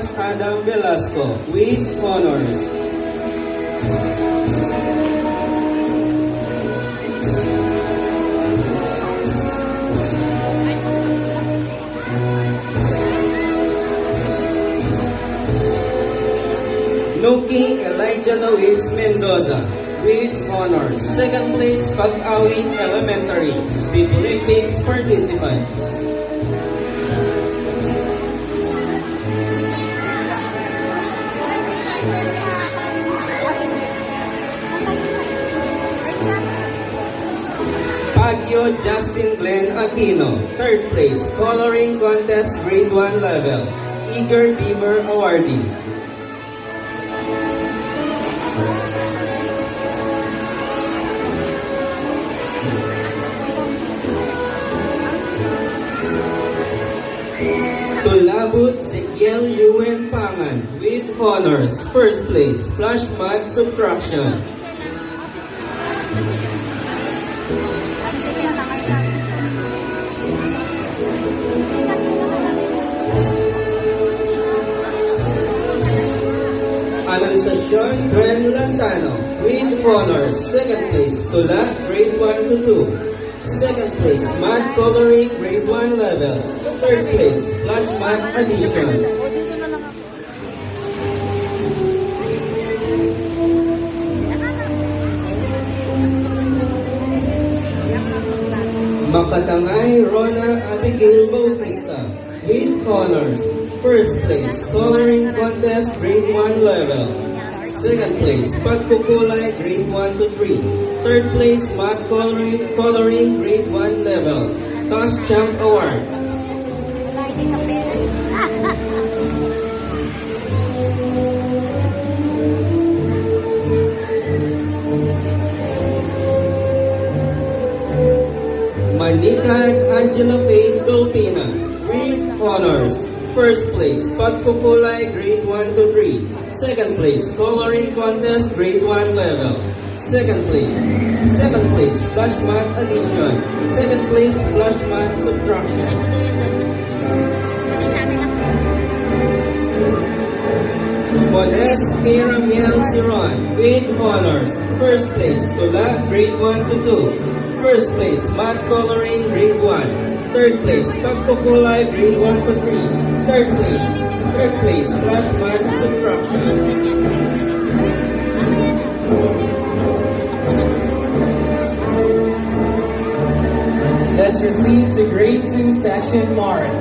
Thomas Adam Velasco with honors. Nuki Elijah Luis Mendoza with honors. Second place, Pag-awi Elementary, Big Olympics participant. Baguio Justin Glenn Aquino, third place, Coloring Contest Grade 1 level, Eager Beaver awardee. Tulabut Zekiel Yuen Pangan with honors, first place, Flash Mud Subtraction. Anunciacion Gwen Lantano with honors, second place, Tula Grade 1 to 2. Second place, Mud Coloring Grade 1 level. Third place, Flash Mud Addition. Makatangay Rona Abigail Bautista with honors. First place, Coloring Contest Grade 1 level. Second place, Pagkukulay Grade 1 to 3. Third place, Math Coloring Grade 1 level. Toss Champ Award. Manikad Angela Faye Dolpina with honors. First place, Pagkukulay Grade 1 to 3. Second place, Coloring Contest Grade 1 level. Second place, Flash Mat Addition. Second place, Flash Mat Subtraction. Modest Miramiel Siron with honors. First place, Tula Grade 1 to 2. First place, Math Coloring Grade 1. Third place, Pagkukulay Grade 1 to 3. Third place, Flash Mat Subtraction. Let's proceed to grade 2 section mark.